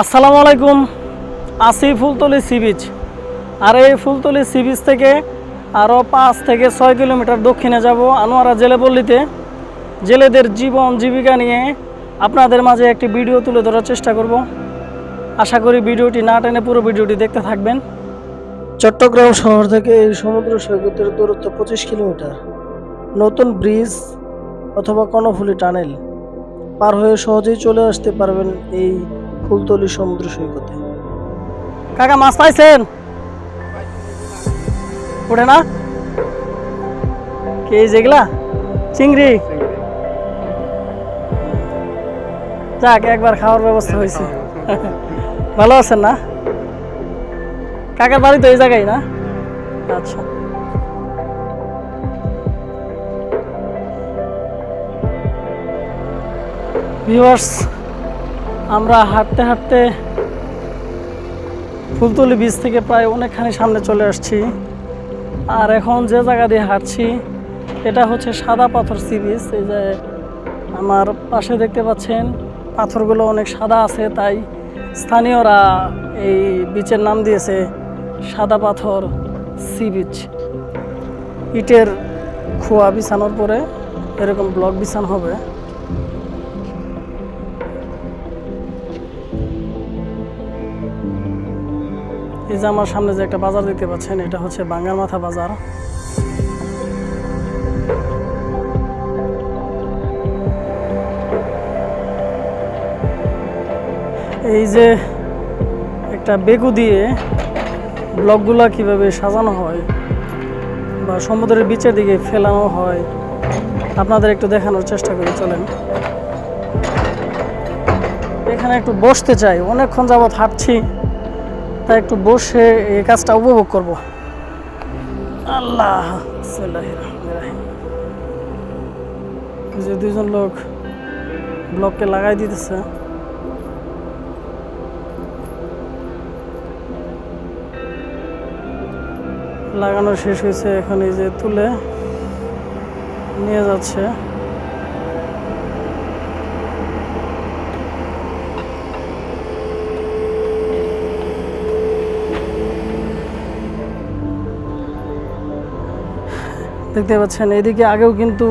আসসালামু আলাইকুম। আসি ফুলতলি সি বিচ। আর এই ফুলতলি সি বিচ থেকে আরও 5 থেকে 6 কিলোমিটার দক্ষিণে যাব আনোয়ারা জেলেপল্লিতে। জেলেদের জীবন জীবিকা নিয়ে আপনাদের মাঝে একটি ভিডিও তুলে ধরার চেষ্টা করব। আশা করি ভিডিওটি না টেনে পুরো ভিডিওটি দেখতে থাকবেন। চট্টগ্রাম শহর থেকে এই সমুদ্র সৈকতের দূরত্ব 25 কিলোমিটার। নতুন ব্রিজ অথবা কর্ণফুলী টানেল পার হয়ে সহজেই চলে আসতে পারবেন এই ফুলতলি সমুদ্র সৈকতে। কাকা মাছ পাইছেন? ওঠে না কে যেগুলা চিংড়ি? যাক, একবার খাওয়ার ব্যবস্থা হয়েছে। ভালো আছেন না? কাকার বাড়ি তো এই জায়গায় না? আচ্ছা। ভিউয়ার্স, আমরা হাঁটতে হাঁটতে ফুলতলি বীচ থেকে প্রায় অনেকখানি সামনে চলে আসছি। আর এখন যে জায়গা দিয়ে হাঁটছি এটা হচ্ছে সাদা পাথর সি বিচ। এই যে আমার পাশে দেখতে পাচ্ছেন পাথরগুলো অনেক সাদা আছে, তাই স্থানীয়রা এই বিচের নাম দিয়েছে সাদা পাথর সি বিচ। ইটের খোয়া বিছানোর পরে এরকম ব্লক বিছানো হবে। এই যে আমার সামনে যে একটা বাজার দেখতে পাচ্ছেন, এটা হচ্ছে বাঙ্গার মাথা বাজার। এই যে একটা বেগু দিয়ে ব্লকগুলা কিভাবে সাজানো হয় বা সমুদ্রের বিচের দিকে ফেলানো হয় আপনাদের একটু দেখানোর চেষ্টা করি, চলেন। এখানে একটু বসতে চাই, অনেকক্ষণ যাবৎ হাঁটছি, তাই একটু বসে এই কাজটা উপভোগ করব। আল্লাহ, যে দুইজন লোক ব্লককে লাগাই দিতেছে। লাগানো শেষ হয়েছে, এখন এই যে তুলে নিয়ে যাচ্ছে। দেখতে পাচ্ছেন এদিকে আগেও কিন্তু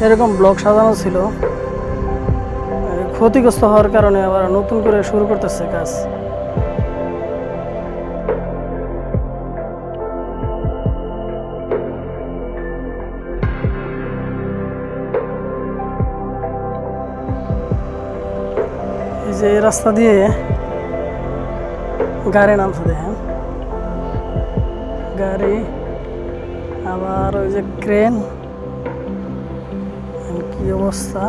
এরকম ব্লক সাজানো ছিল, ক্ষতিগ্রস্ত হওয়ার কারণে আবার নতুন করে শুরু করতেছে কাজ। এই যে এই রাস্তা দিয়ে গাড়ি নামছে, দেখেন গাড়ি, আবার ওই যে ক্রেন। কি অবস্থা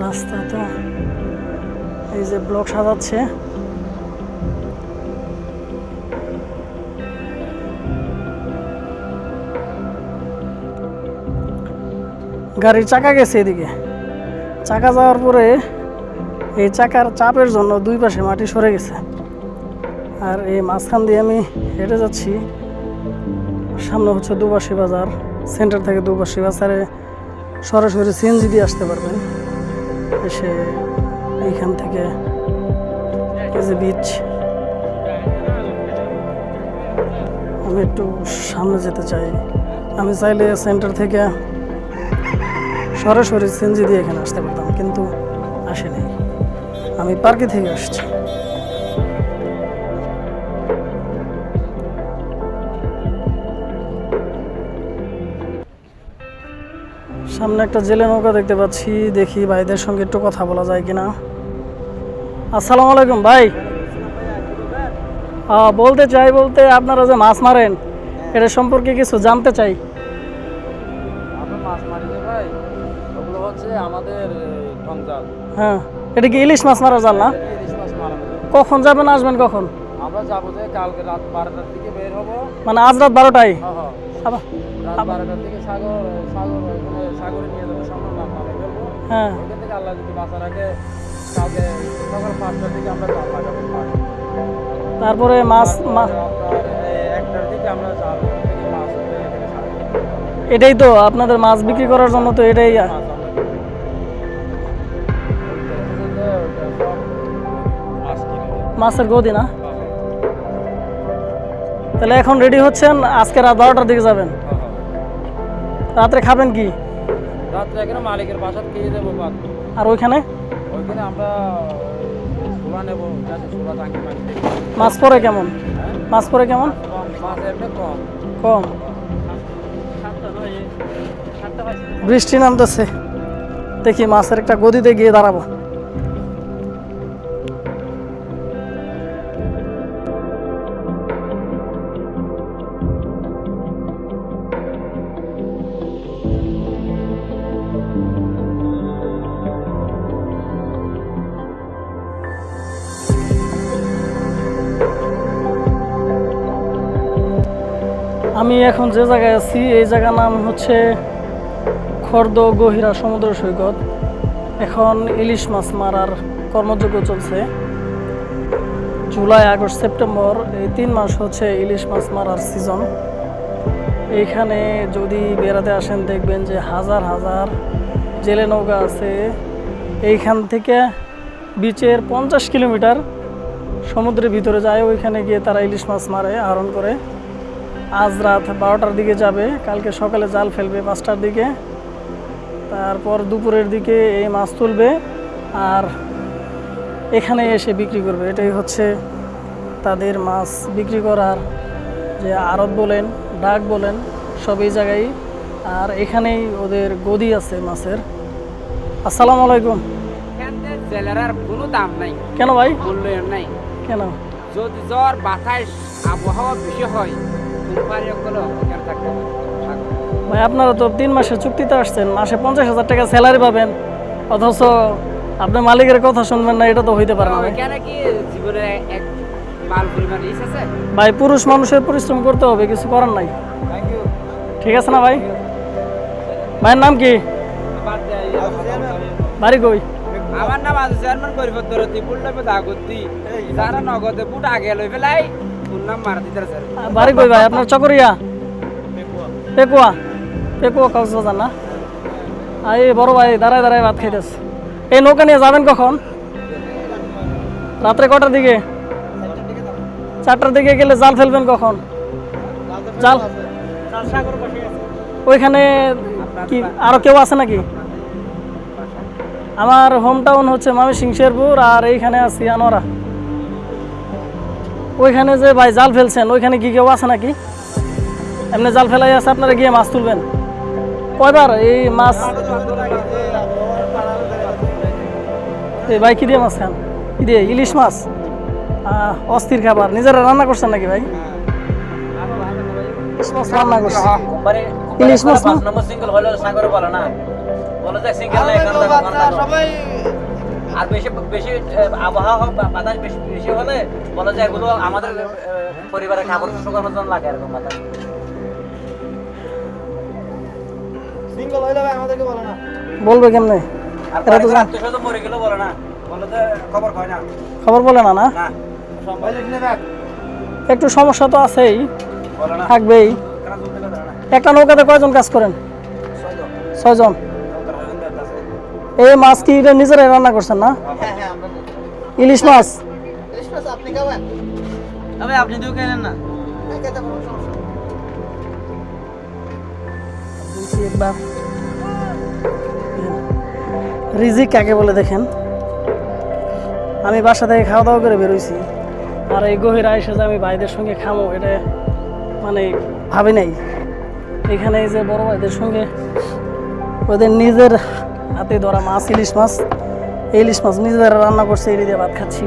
রাস্তা! তো এই যে ব্লক সাজাচ্ছে। গাড়ির চাকা গেছে এদিকে, চাকা যাওয়ার পরে এই চাকার চাপের জন্য দুই পাশে মাটি সরে গেছে। আর এই মাঝখান দিয়ে আমি হেঁটে যাচ্ছি। সামনে হচ্ছে দুবাসী বাজার, সেন্টার থেকে দুবাসী বাজারে সরাসরি সিএনজি দিয়ে আসতে পারবেন। এসে এইখান থেকে এই যে বিচ, আমি একটু সামনে যেতে চাই। আমি চাইলে সেন্টার থেকে সরাসরি সিএনজি দিয়ে এখানে আসতে পারতাম, কিন্তু আসেনি। আমি পার্কে থেকে আসছি। সামনে একটা জেলে নৌকা দেখতে পাচ্ছি, দেখি ভাইদের সঙ্গে একটু কথা বলা যায় কিনা। আসসালামু আলাইকুম ভাই। বলতে চাই, বলতে আপনারা যে মাছ মারেন এটা সম্পর্কে কিছু জানতে চাই। আমরা মাছ মারি না ভাই, ওগুলো হচ্ছে আমাদের ঠংজাল। হ্যাঁ, এটা কি ইলিশ মাছ মারা জাল না? ইলিশ মাছ মারানো যায়। কখন যাবেন, আসবেন কখন? আমরা যাবো যে কালকে রাত 12টার দিকে বের হবো। মানে আজ রাত 12টায়? হ্যাঁ হ্যাঁ, আবার রাত 12টার দিকে সাগরে নিয়ে যাবো, সামনে নামে ফেলবো। হ্যাঁ, ওইখান থেকে আল্লাহ যদি বাঁচা রাখে কালকে সকাল 5টার দিকে আমরা জাল লাগাবো। তারপরে মাছ আপনার 1টার দিকে আমরা জাল থেকে মাছ ধরে এখানে ছাড়বো। এটাই তো আপনাদের মাছ বিক্রি করার জন্য তো এটাই। মাছ আমরা মাছের গদি না? তাহলে এখন রেডি হচ্ছেন, আজকে রাত 12টার দিকে যাবেন। রাত্রে খাবেন কি? রাত্রে এখানে মালিকের বাসাত খেয়ে যাবো ভাত। আর ওইখানে ওইখানে আমরা ছোলা নেবো, যাতে ছোলা টাঙ্কি পানি দেখি। মাছ পরে কেমন? মাছ পরে কেমন? মাছ এমনি কম। কম। বৃষ্টি নামতেছে, দেখি মাছের একটা গদিতে গিয়ে দাঁড়াবো। আমি এখন যে জায়গায় আছি এই জায়গার নাম হচ্ছে খর্দ গহিরা সমুদ্র সৈকত। এখন ইলিশ মাছ মারার কর্মযজ্ঞ চলছে। জুলাই, আগস্ট, সেপ্টেম্বর এই 3 মাস হচ্ছে ইলিশ মাছ মারার সিজন। এইখানে যদি বেড়াতে আসেন দেখবেন যে হাজার হাজার জেলে নৌকা আছে। এইখান থেকে বিচের 50 কিলোমিটার সমুদ্রের ভিতরে যায়, ওইখানে গিয়ে তারা ইলিশ মাছ মারে, আহরণ করে। আজ রাত 12টার দিকে যাবে, কালকে সকালে জাল ফেলবে 5টার দিকে, তারপর দুপুরের দিকে এই মাছ তুলবে আর এখানে এসে বিক্রি করবে। এটাই হচ্ছে তাদের মাছ বিক্রি করার যে আড়ত বলেন, ডাক বলেন, সব এই জায়গায়। আর এখানেই ওদের গদি আছে মাছের। আসসালামু আলাইকুম। জেলের আর কোনো দাম নাই, কেন ভাই? মূল্যায়ন নাই। কেন? যদি জ্বর বাতাস আবহাওয়া বেশি হয়, কোম্পানিগুলো এখানে থাকতে থাকবে। ভাই আপনারা তো 3 মাসের চুক্তিতে আসছেন, মাসে 50,000 টাকা স্যালারি পাবেন, অথচ আপনি মালিকের কথা শুনবেন না, এটা তো হইতে পারে না ভাই। এখানে কি জীবনে এক মাল পরিমাণ ইস আছে? ভাই পুরুষ মানুষের পরিশ্রম করতে হবে, কিছু করার নাই। Thank you. ঠিক আছে না ভাই? ভাইয়ের নাম কি? বাড়ি কই? আমার নাম আছে চেয়ারম্যান পরিষদ দরতি পুল্লাপে দাগতি, যারা নগদে বুট আগে লই ফেলাই ওর নাম মারা দিতে স্যার। বাড়ি কই ভাই আপনার? চকরিয়া? পেকুয়া? পেকুয়া কক্সবাজার না? এই বড় ভাই দাঁড়ায় দাঁড়ায় ভাত খাইতেছে। এই নৌকা নিয়ে যাবেন কখন? রাত্রে কটার দিকে? 4টার দিকে গেলে জাল ফেলবেন কখন? জাল ওইখানে কি আরো কেউ আছে নাকি? আমার হোম টাউন হচ্ছে ময়মনসিংহ শেরপুর, আর এইখানে আছি আনোয়ারা। ওইখানে যে ভাই জাল ফেলছেন ওইখানে কি কেউ আছে নাকি? এমনি জাল ফেলাই আছে, আপনারা গিয়ে মাছ তুলবেন। কয়বার এই মাছ? এই ভাই কি দিয়ে মাছ খান? কি দিয়ে? ইলিশ মাছ? অস্থির খাবার। নিজেরা রান্না করছেন নাকি ভাই? ইলিশ মাছ রান্না করছে। ইলিশ মাছ না? সিঙ্গেল হলো সাগরে বলে না, বলে যে সিঙ্গেল না এখানে সবাই। আর বেশি বেশি আবহাওয়া হোক বা বাতাস বেশি বেশি হলে বলে যে এগুলো আমাদের পরিবারের খাবার শুকানোর জন্য লাগে, এরকম বাতাস। সিঙ্গেল হইলে ভাই আমাদেরকে বলো না। বলবে কেমনে? আর এরা তো জান- আত্মীয় মরে গেলেও বলে না, বলে যে খবর হয় না। খবর বলে না? না না একটু সমস্যা তো আছেই, বলে না, থাকবেই। কেন দুধ দিলে দেয় না? একটা নৌকাতে কয়জন কাজ করেন? 6 জন। এই মাছ কি এটা নিজেরাই রান্না করছেন না? ইলিশ মাছ? আপনি দুধ কেনেন না? দেখি একবার রিজিক কাকে বলে দেখেন। আমি বাসা থেকে খাওয়া দাওয়া করে বেরোইছি, আর এই গহিরা এসে যে আমি ভাইদের সঙ্গে খামো এটা মানে ভাবি নাই। এখানে এই যে বড় ভাইদের সঙ্গে ওদের নিজের হাতে ধরা মাছ, ইলিশ মাছ, এই ইলিশ মাছ নিজেরা রান্না করছে, এই দিয়ে ভাত খাচ্ছি।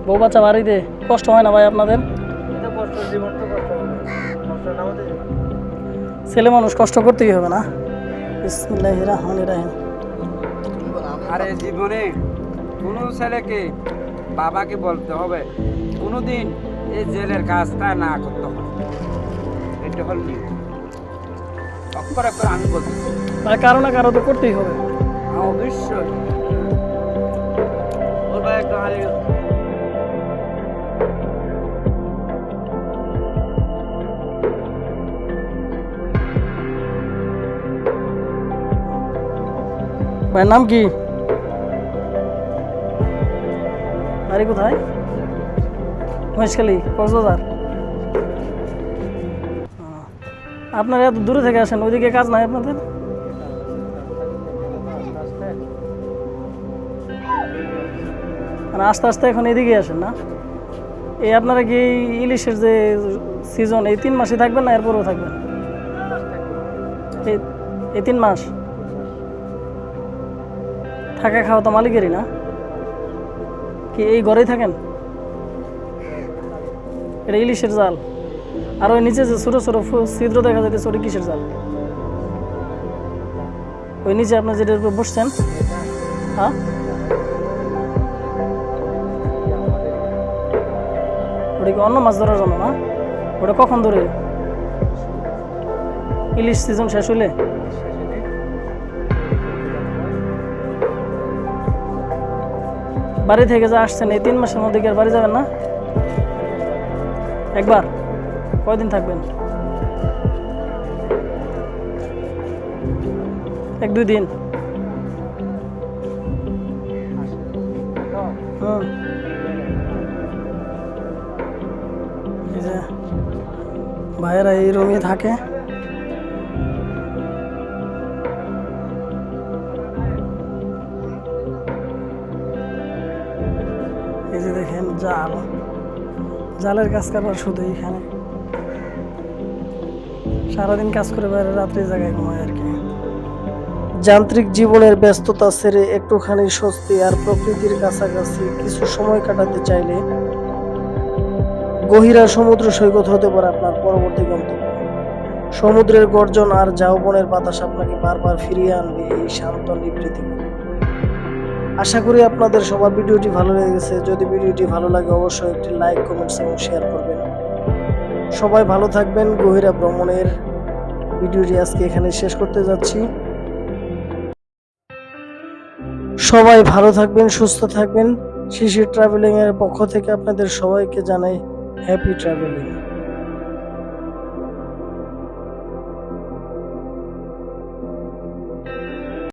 বউ বাচ্চা বাড়িতে কষ্ট হয় না ভাই আপনাদের? ছেলে মানুষ কষ্ট করতেই হবে না? বিসমিল্লাহির রহমানির রহিম। আরে জীবনে কোনো ছেলেকে বাবাকে বলতে হবে কোনোদিন এই জেলের কাজটা না করতে হবে, এটা হল নিয়ম। অক্ষর অক্ষর আমি বলতেছি, ভাই কারো না কারো তো করতেই হবে। অবশ্যই। ওর ভাই একটু হারিয়ে গেছে। ভাইয়ের নাম কি? বাড়ি কোথায়? মহেশখালী, কক্সবাজার। আপনারা এত দূরে থেকে আসেন, ওইদিকে কাজ নাই আপনাদের? মানে আস্তে আস্তে এখন এদিকে আসেন না? এই আপনারা কি এই ইলিশের যে সিজন, এই 3 মাসে থাকবেন না এরপরেও থাকবেন? এই 3 মাস থাকা খাওয়া তো মালিকেরই না? কি এই ঘরেই থাকেন? এটা ইলিশের জাল, আর ওই নিচে যে ছোটো ছোটো ছিদ্র দেখা যাইতেছে ওটা কিসের জাল? ওই নিচে আপনি যেটার উপর বসছেন, হ্যাঁ ওটা কি অন্য মাছ ধরার জন্য না? ওটা কখন ধরে? ইলিশ সিজন শেষ হইলে? বাড়ি থেকে যা আসছেন এই 3 মাসের মধ্যে কি আর বাড়ি যাবেন না? একবার? কয়দিন থাকবেন? 1-2 দিন? এই যে ভাইয়েরা এই রুমে থাকে। এই যে দেখেন জাল, জালের কাজ করবার শুধু এখানে সারাদিন কাজ করে বাইরে, রাত্রে জায়গায় ঘুমায় আর কি। যান্ত্রিক জীবনের ব্যস্ততা ছেড়ে একটুখানি স্বস্তি আর প্রকৃতির কাছাকাছি কিছু সময় কাটাতে চাইলে গহিরা সমুদ্র সৈকত হতে পারে আপনার পরবর্তী গন্তব্য। সমুদ্রের গর্জন আর ঝাউবনের বাতাস আপনাকে বারবার ফিরিয়ে আনবে এই শান্ত নিবৃত্তি। আশা করি আপনাদের সবার ভিডিওটি ভালো লেগেছে। যদি ভিডিওটি ভালো লাগে অবশ্যই একটি লাইক, কমেন্টস এবং শেয়ার করবেন। সবাই ভালো থাকবেন। গহিরা ভ্রমণের ভিডিওটি আজকে এখানে শেষ করতে যাচ্ছি। সবাই ভালো থাকবেন, সুস্থ থাকবেন। শিশির ট্রাভেলিং এর পক্ষ থেকে আপনাদের সবাইকে জানাই হ্যাপি ট্রাভেলিং।